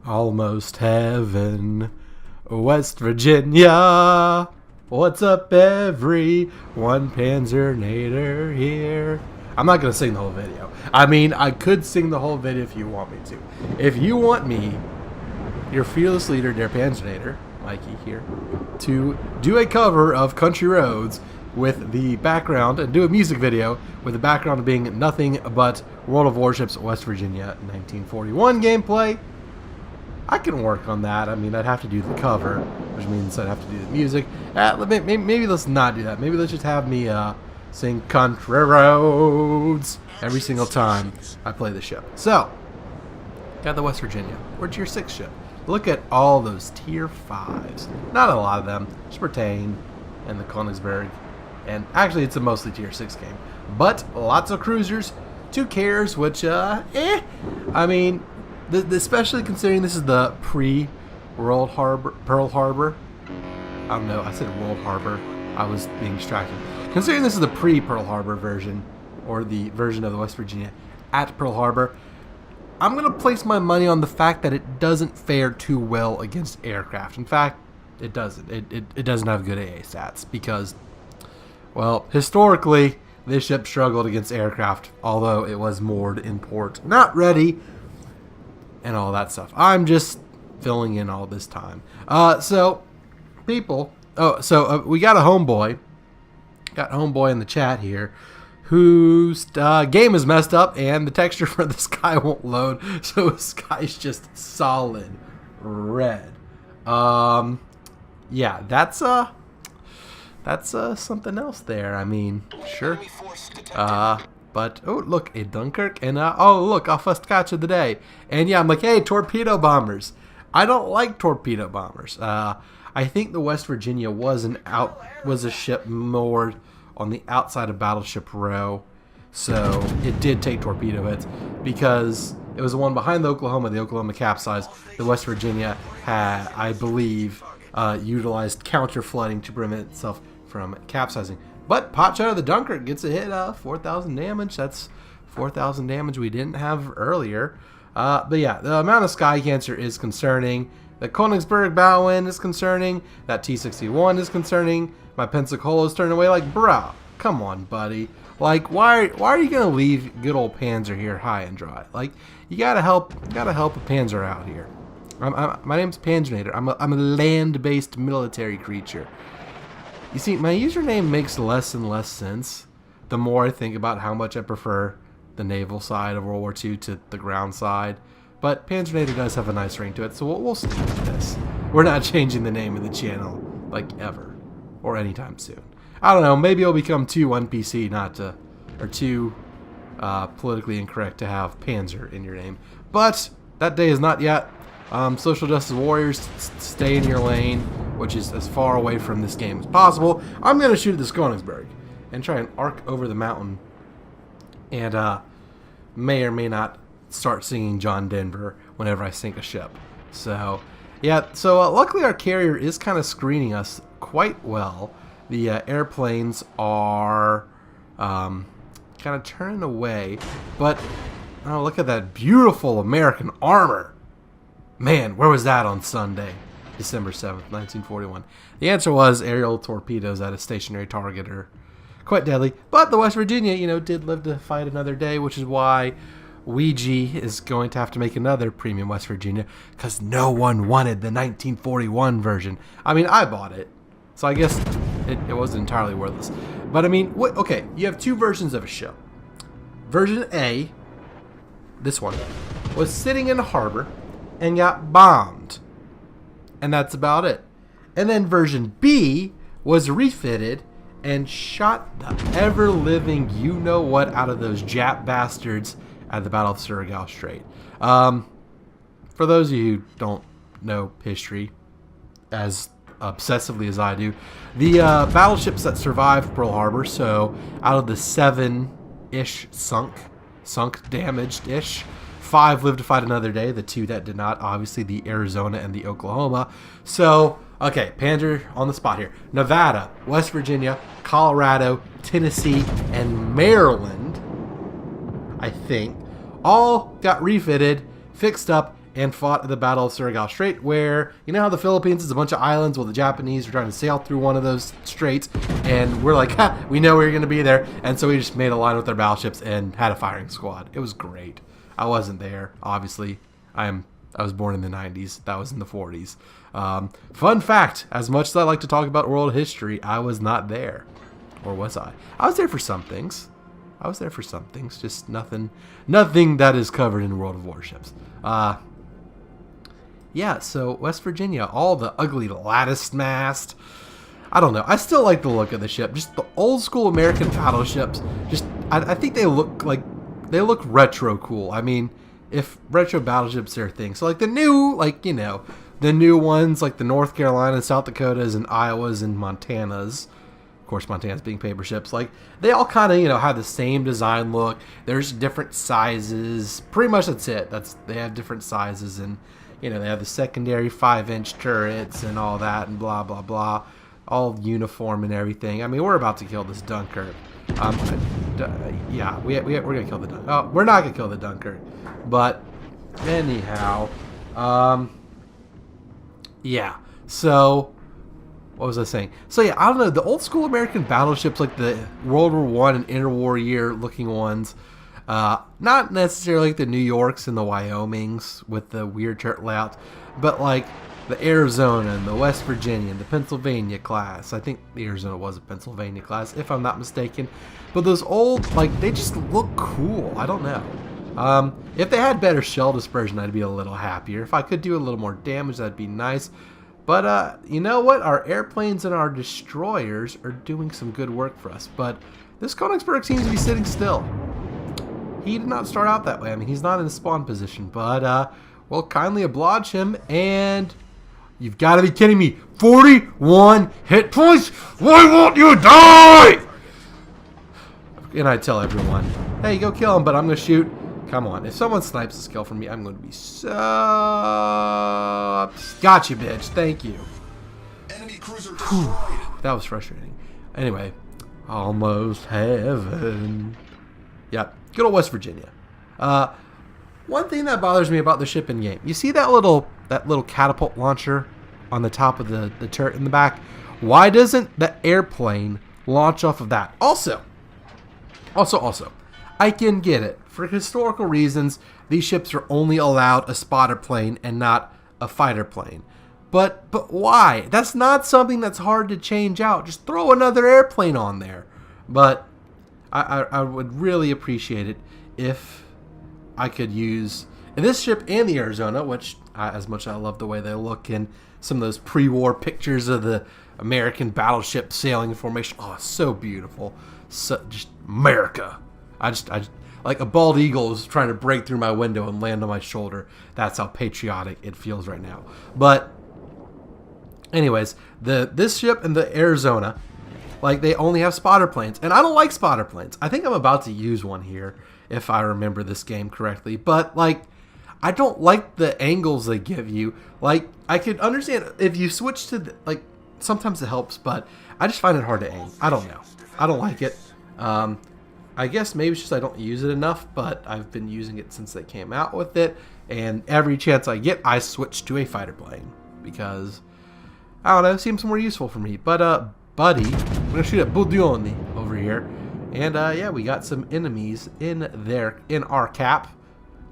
Almost heaven, West Virginia. What's up, everyone? Panzernator here. I'm not going to sing the whole video. I mean, I could sing the whole video if you want me to. If you want me, your fearless leader, dear Panzernator, Mikey here, to do a cover of Country Roads with the background, and do a music video with the background being nothing but World of Warships, West Virginia, 1941 gameplay, I can work on that. I mean, I'd have to do the cover, which means I'd have to do the music. Maybe let's not do that. Maybe let's just have me sing Country Roads every single time I play the ship. So, got the West Virginia. We're Tier 6 ship. Look at all those Tier 5s. Not a lot of them. Spartan and the Königsberg. And actually, it's a mostly Tier 6 game. But lots of cruisers, 2 carriers, which, I mean, especially considering this is the Pearl Harbor. I don't know, I said World Harbor. I was being distracted. Considering this is the pre-Pearl Harbor version, or the version of the West Virginia at Pearl Harbor, I'm going to place my money on the fact that it doesn't fare too well against aircraft. In fact, it doesn't. It doesn't have good AA stats because, well, historically, this ship struggled against aircraft, although it was moored in port, not ready, and all that stuff. I'm just filling in all this time. So, people, we got a homeboy. Got homeboy in the chat here, whose game is messed up, and the texture for the sky won't load, so the sky's just solid red. Yeah, that's something else there. I mean, sure. But, oh, look, a Dunkirk, and, oh, look, our first catch of the day. And, yeah, I'm like, hey, torpedo bombers. I don't like torpedo bombers. I think the West Virginia was a ship moored on the outside of Battleship Row, so it did take torpedo hits, because it was the one behind the Oklahoma capsized. The West Virginia had, I believe, utilized counter-flooding to prevent itself from capsizing. But Potshot of the Dunkirk gets a hit, 4,000 damage. That's 4,000 damage we didn't have earlier. But yeah, the amount of sky cancer is concerning. The Königsberg bow wind is concerning. That T-61 is concerning. My Pensacola's turning away. Like, bruh, come on, buddy. Like, why are you gonna leave good old Panzer here high and dry? Like, you gotta help a Panzer out here. My name's Panzernator. I'm a land-based military creature. You see, my username makes less and less sense the more I think about how much I prefer the naval side of World War II to the ground side. But Panzernator does have a nice ring to it, so we'll stick with this. We're not changing the name of the channel, like, ever. Or anytime soon. I don't know, maybe it'll become too one-PC or too politically incorrect to have Panzer in your name. But that day is not yet. Social justice warriors, stay in your lane, which is as far away from this game as possible. I'm going to shoot at this Königsberg and try and arc over the mountain, and may or may not start singing John Denver whenever I sink a ship. So, yeah, so luckily our carrier is kind of screening us quite well. The airplanes are kind of turning away, but oh, look at that beautiful American armor. Man, where was that on Sunday, December 7th, 1941? The answer was aerial torpedoes at a stationary target are quite deadly. But the West Virginia, you know, did live to fight another day, which is why Ouija is going to have to make another premium West Virginia, because no one wanted the 1941 version. I mean, I bought it, so I guess it wasn't entirely worthless. But I mean, okay, you have 2 versions of a ship. Version A, this one, was sitting in a harbor and got bombed, and that's about it. And then version B was refitted and shot the ever-living you-know-what out of those Jap bastards at the Battle of Surigao Strait. For those of you who don't know history as obsessively as I do, the battleships that survived Pearl Harbor, so out of the 7-ish sunk damaged-ish, 5 lived to fight another day. The 2 that did not, obviously the Arizona and the Oklahoma. So, okay, Panzer on the spot here. Nevada, West Virginia, Colorado, Tennessee, and Maryland, I think, all got refitted, fixed up, and fought at the Battle of Surigao Strait, where, you know how the Philippines is a bunch of islands? Well, the Japanese were trying to sail through one of those straits, and we're like, ha, we know we're going to be there, and so we just made a line with our battleships and had a firing squad. It was great. I wasn't there, obviously. I was born in the 90s. That was in the 40s. Fun fact, as much as I like to talk about world history, I was not there. Or was I? I was there for some things. Just nothing that is covered in World of Warships. Yeah, so West Virginia, all the ugly lattice mast. I don't know. I still like the look of the ship. Just the old school American battleships. Just I think they look retro cool. I mean, if retro battleships are a thing. So like the new, the new ones like the North Carolina, South Dakotas, and Iowas and Montanas. Of course, Montana's being paper ships. Like they all kind of have the same design look. There's different sizes. Pretty much that's it. They have different sizes, and they have the secondary 5-inch turrets and all that and blah blah blah, all uniform and everything. I mean, we're about to kill this Dunkirk. Yeah, we're gonna kill the Dunkirk. Oh, we're not gonna kill the Dunkirk, but anyhow, yeah. So, what was I saying? So yeah, I don't know, the old school American battleships, like the World War I and interwar year looking ones, not necessarily like the New Yorks and the Wyomings with the weird turret layouts, but like the Arizona and the West Virginia and the Pennsylvania class. I think the Arizona was a Pennsylvania class, if I'm not mistaken. But those old, they just look cool. I don't know. If they had better shell dispersion, I'd be a little happier. If I could do a little more damage, that'd be nice. But you know what? Our airplanes and our destroyers are doing some good work for us. But this Königsberg seems to be sitting still. He did not start out that way. I mean, he's not in a spawn position. But we'll kindly oblige him. And you've got to be kidding me. 41 hit points? Why won't you die? And I tell everyone, hey, go kill him, but I'm going to shoot. Come on. If someone snipes this kill from me, I'm going to be so... Gotcha, bitch. Thank you. Enemy cruiser destroyed. That was frustrating. Anyway, almost heaven. Yep. Good old West Virginia. One thing that bothers me about the ship in game, you see that little catapult launcher on the top of the turret in the back? Why doesn't the airplane launch off of that? Also, I can get it. For historical reasons, these ships are only allowed a spotter plane and not a fighter plane. But why? That's not something that's hard to change out. Just throw another airplane on there. But I would really appreciate it if I could use this ship and the Arizona, which as much as I love the way they look in some of those pre-war pictures of the American battleship sailing in formation. Oh, so beautiful. So just America. I just like a bald eagle is trying to break through my window and land on my shoulder. That's how patriotic it feels right now. But anyways, this ship and the Arizona, they only have spotter planes, and I don't like spotter planes. I think I'm about to use one here if I remember this game correctly. But I don't like the angles they give you. I could understand if you switch to sometimes it helps, but I just find it hard to aim. I don't know. I don't like it. I guess maybe it's just I don't use it enough, but I've been using it since they came out with it, and every chance I get, I switch to a fighter plane because, I don't know, it seems more useful for me. But, buddy, I'm going to shoot at Budioni over here, and, yeah, we got some enemies in our cap.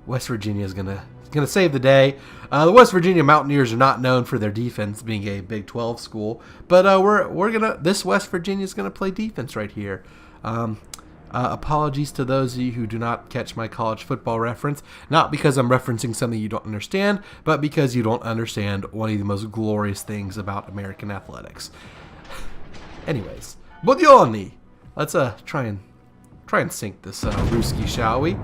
West Virginia is gonna save the day. The West Virginia Mountaineers are not known for their defense, being a Big 12 school, but this West Virginia is gonna play defense right here. Apologies to those of you who do not catch my college football reference, not because I'm referencing something you don't understand, but because you don't understand one of the most glorious things about American athletics. Anyways, Budioni. Let's try and sink this Ruski, shall we?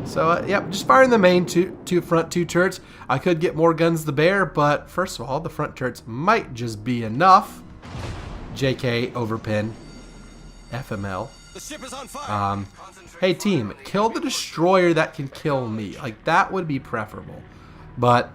So, yep, just firing the main front two turrets. I could get more guns to bear, but first of all, the front turrets might just be enough. JK, overpin, FML. The ship is on fire. Hey team, kill the destroyer that can kill me. That would be preferable. But,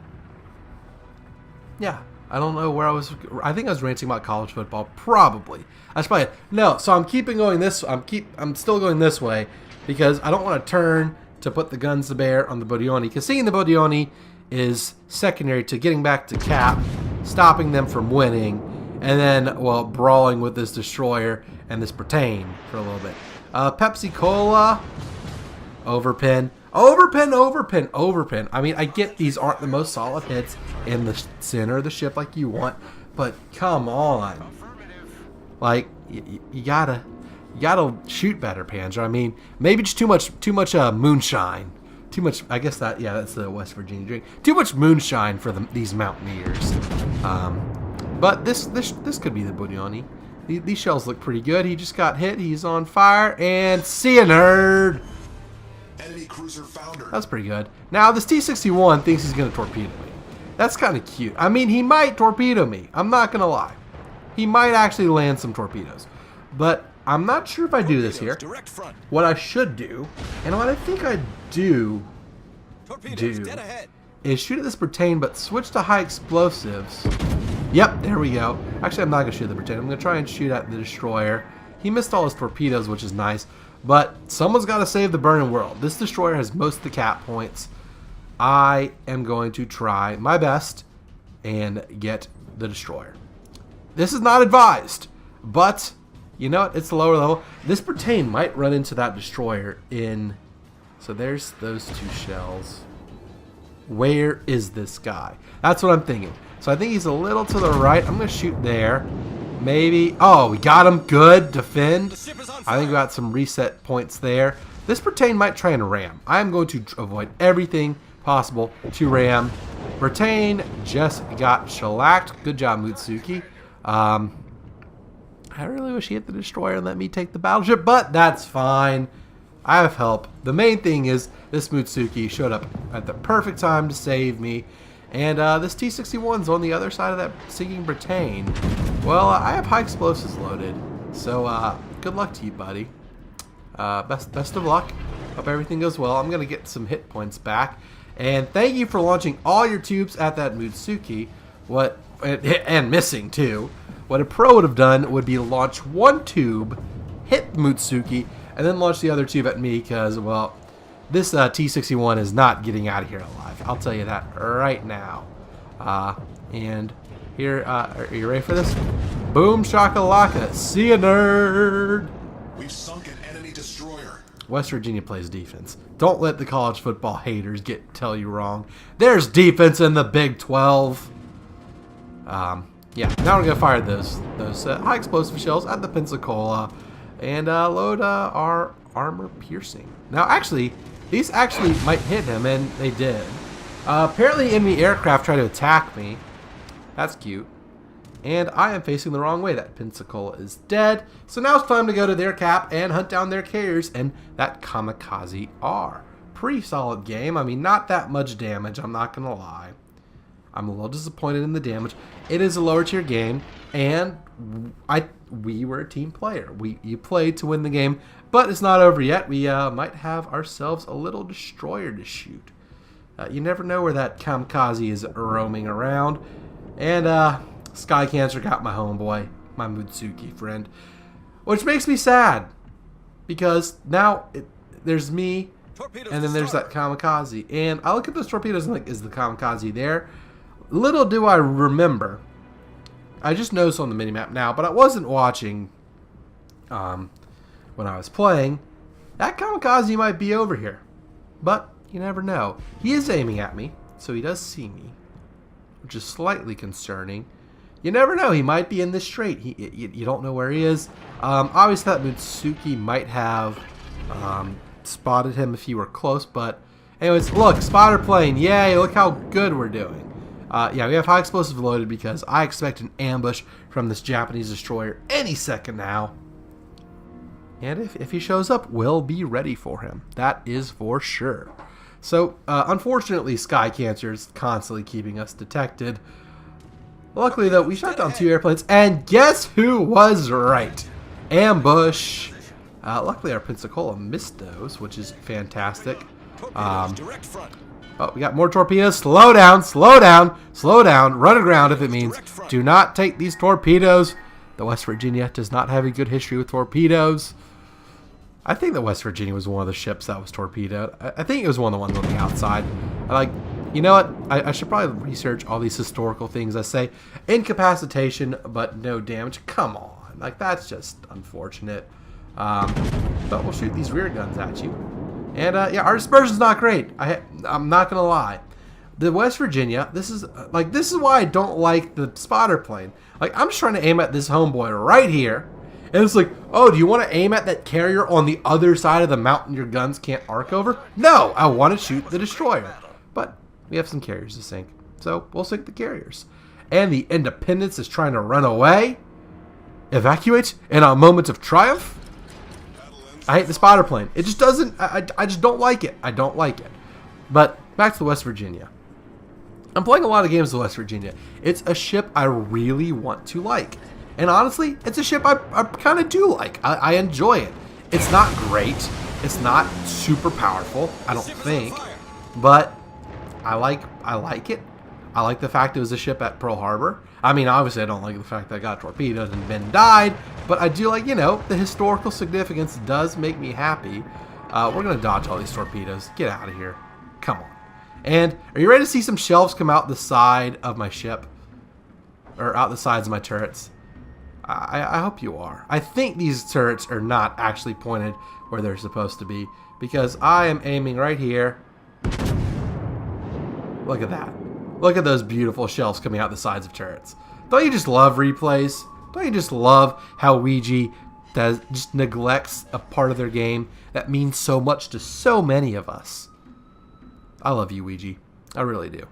yeah, I don't know where I was. I think I was ranting about college football. Probably. That's probably it. No, so I'm going this. I'm still going this way because I don't want to turn to put the guns to bear on the Budioni. Because seeing the Budioni is secondary to getting back to Cap, stopping them from winning, and then, well, brawling with this destroyer and this Britain for a little bit. Pepsi Cola, overpin. Overpin. I mean, I get these aren't the most solid hits in the center of the ship like you want, but come on. Like, you gotta shoot better, Panzer. I mean, maybe just too much moonshine. Too much, I guess that's the West Virginia drink. Too much moonshine for these mountaineers. But this could be the Bunyani. These shells look pretty good. He just got hit. He's on fire. And see ya, nerd. Enemy cruiser founder. That's pretty good. Now, this T-61 thinks he's going to torpedo me. That's kind of cute. I mean, he might torpedo me. I'm not going to lie. He might actually land some torpedoes. But I'm not sure if I do this here. Direct front. What I should do, and what I think I do Dead ahead. is shoot at this Britain, but switch to high explosives. Yep, there we go. Actually, I'm not going to shoot at the Britain. I'm going to try and shoot at the destroyer. He missed all his torpedoes, which is nice. But someone's got to save the burning world. This destroyer has most of the cap points. I am going to try my best and get the destroyer. This is not advised, but you know what? It's the lower level. This Britain might run into that destroyer in... So there's those two shells. Where is this guy? That's what I'm thinking. So I think he's a little to the right. I'm going to shoot there. Maybe. Oh, we got him. Good. Defend. I think we got some reset points there. This Britain might try and ram. I'm going to avoid everything possible to ram. Britain just got shellacked. Good job, Mutsuki. I really wish he hit the destroyer and let me take the battleship, but that's fine. I have help. The main thing is this Mutsuki showed up at the perfect time to save me. And this T-61's on the other side of that sinking Britain. Well, I have high explosives loaded. So good luck to you, buddy. Best of luck. Hope everything goes well. I'm going to get some hit points back. And thank you for launching all your tubes at that Mutsuki. And missing, too. What a pro would have done would be launch one tube, hit Mutsuki, and then launch the other tube at me because, well, this T-61 is not getting out of here alive. I'll tell you that right now. And here, are you ready for this? Boom shakalaka. See ya, nerd. We've sunk an enemy destroyer. West Virginia plays defense. Don't let the college football haters tell you wrong. There's defense in the Big 12. Yeah, now we're gonna fire those high explosive shells at the Pensacola and load our armor piercing. Now, actually, these actually might hit him, and they did. Apparently, enemy aircraft tried to attack me. That's cute. And I am facing the wrong way. That Pensacola is dead. So now it's time to go to their cap and hunt down their carriers and that Kamikaze R. Pretty solid game. I mean, not that much damage, I'm not gonna lie. I'm a little disappointed in the damage. It is a lower tier game, and we were a team player. You played to win the game, but it's not over yet. We might have ourselves a little destroyer to shoot. You never know where that Kamikaze is roaming around. And Sky Cancer got my homeboy, my Mutsuki friend, which makes me sad because now there's me, and then there's that Kamikaze. And I look at those torpedoes and like, is the Kamikaze there? Little do I remember, I just noticed on the minimap now, but I wasn't watching when I was playing, that Kamikaze might be over here. But you never know. He is aiming at me, so he does see me, which is slightly concerning. You never know. He might be in this strait. You don't know where he is. Obviously, that Mutsuki might have spotted him if he were close, but anyways, look, spotter plane. Yay, look how good we're doing. Yeah, we have high explosive loaded because I expect an ambush from this Japanese destroyer any second now. And if he shows up, we'll be ready for him. That is for sure. So, unfortunately, Sky Cancer is constantly keeping us detected. Luckily, though, we shot down 2 airplanes, and guess who was right? Ambush. Luckily, our Pensacola missed those, which is fantastic. Oh, we got more torpedoes. Slow down, slow down, slow down. Run aground if it means. Do not take these torpedoes. The West Virginia does not have a good history with torpedoes. I think the West Virginia was one of the ships that was torpedoed. I think it was one of the ones on the outside. You know what? I should probably research all these historical things. I say incapacitation, but no damage. Come on. Like, that's just unfortunate. But we'll shoot these rear guns at you. And, yeah, our dispersion's not great. I'm not going to lie. The West Virginia, this is why I don't like the spotter plane. Like, I'm just trying to aim at this homeboy right here. And it's like, oh, do you want to aim at that carrier on the other side of the mountain your guns can't arc over? No, I want to shoot the destroyer. But we have some carriers to sink, so we'll sink the carriers. And the Independence is trying to run away. Evacuate in a moment of triumph. I hate the spotter plane. It just doesn't, I just don't like it. I don't like it. But back to the West Virginia. I'm playing a lot of games with West Virginia. It's a ship I really want to like. And honestly, it's a ship I kind of do like. I enjoy it. It's not great. It's not super powerful, I don't think. But I like it. I like the fact it was a ship at Pearl Harbor. I mean, obviously I don't like the fact that I got torpedoed and Ben died. But I do like, you know, the historical significance does make me happy. We're going to dodge all these torpedoes. Get out of here. Come on. And are you ready to see some shells come out the side of my ship? Or out the sides of my turrets? I hope you are. I think these turrets are not actually pointed where they're supposed to be. Because I am aiming right here. Look at that. Look at those beautiful shells coming out the sides of turrets. Don't you just love replays? Don't you just love how Ouija just neglects a part of their game that means so much to so many of us? I love you, Ouija. I really do.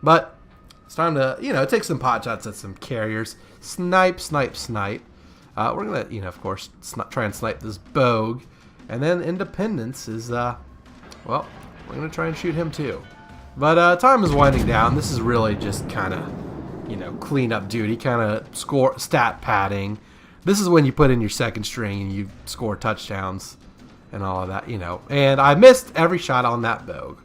But it's time to, you know, take some pot shots at some carriers. Snipe, snipe, snipe. We're going to, you know, of course, try and snipe this Bogue. And then Independence is, well, we're going to try and shoot him too. But time is winding down. This is really just kind of, you know, cleanup duty, kind of stat padding. This is when you put in your second string and you score touchdowns and all of that, you know. And I missed every shot on that Bogue.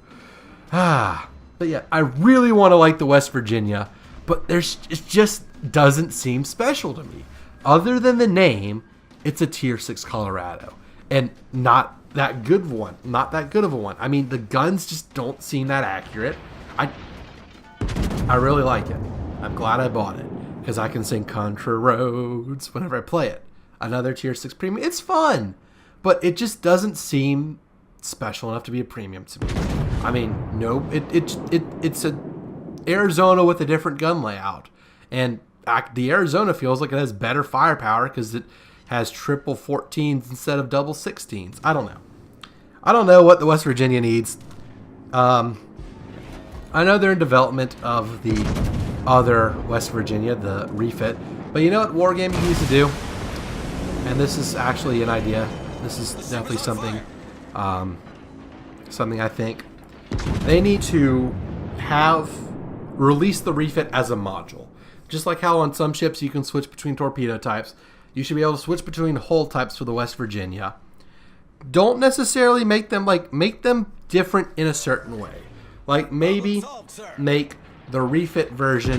But yeah, I really want to like the West Virginia, but it just doesn't seem special to me. Other than the name, it's a tier 6 Colorado, and not that good of one. Not that good of a one. I mean, the guns just don't seem that accurate. I really like it. I'm glad I bought it because I can sing Contra Roads whenever I play it. Another tier 6 premium. It's fun, but it just doesn't seem special enough to be a premium to me. I mean, no, it's a Arizona with a different gun layout, and the Arizona feels like it has better firepower because it has triple 14s instead of double 16s. I don't know. I don't know what the West Virginia needs. I know they're in development of the other West Virginia, the refit, but you know what Wargaming needs to do? And this is actually an idea. This is definitely something, something I think they need to release the refit as a module. Just like how on some ships you can switch between torpedo types, you should be able to switch between hull types for the West Virginia. Don't necessarily make them different in a certain way. Like maybe make the refit version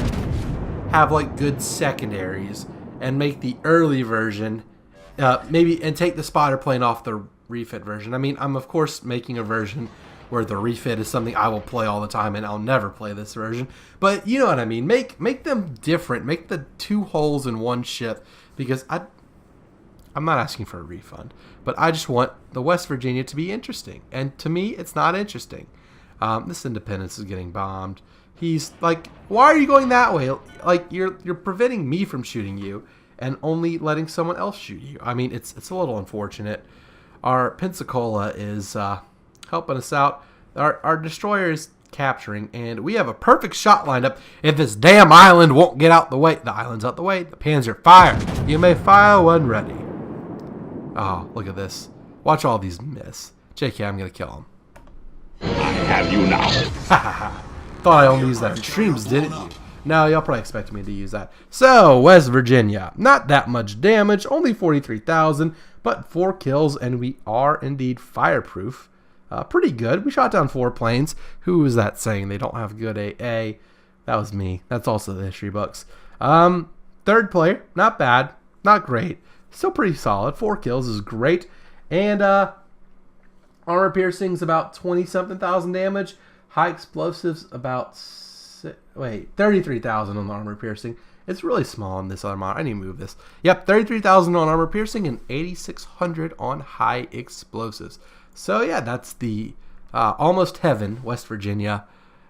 have like good secondaries, and make the early version and take the spotter plane off the refit version. I mean, I'm of course making a version where the refit is something I will play all the time, and I'll never play this version. But you know what I mean. Make them different. Make the two hulls in one ship, because I'm not asking for a refund, but I just want the West Virginia to be interesting. And to me, it's not interesting. This Independence is getting bombed. He's like, why are you going that way? Like, you're preventing me from shooting you and only letting someone else shoot you. I mean, it's a little unfortunate. Our Pensacola is helping us out. Our destroyer is capturing, and we have a perfect shot lined up. If this damn island won't get out the way, the island's out the way. The Panzer, fire! You may fire when ready. Oh, look at this. Watch all these miss. JK, I'm gonna kill him. I have you now. Thought I only used that in streams, didn't you? No, y'all probably expected me to use that. So, West Virginia. Not that much damage. Only 43,000, but 4 kills, and we are indeed fireproof. Pretty good. We shot down 4 planes. Who is that saying they don't have good AA? That was me. That's also the history books. Third player. Not bad. Not great. Still pretty solid. 4 kills is great. And armor piercing's about 20-something thousand damage. High explosives, about 33,000 on the armor piercing. It's really small on this other model. I need to move this. Yep, 33,000 on armor piercing and 8,600 on high explosives. So yeah, that's the Almost Heaven, West Virginia,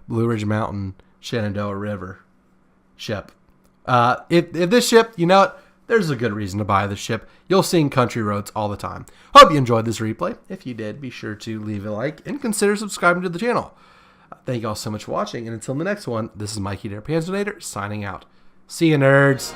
Blue Ridge Mountain, Shenandoah River ship. If this ship, you know what? There's a good reason to buy this ship. You'll sing country roads all the time. Hope you enjoyed this replay. If you did, be sure to leave a like and consider subscribing to the channel. Thank you all so much for watching, and until the next one, this is Mikey Dare Panzernator signing out. See you, nerds.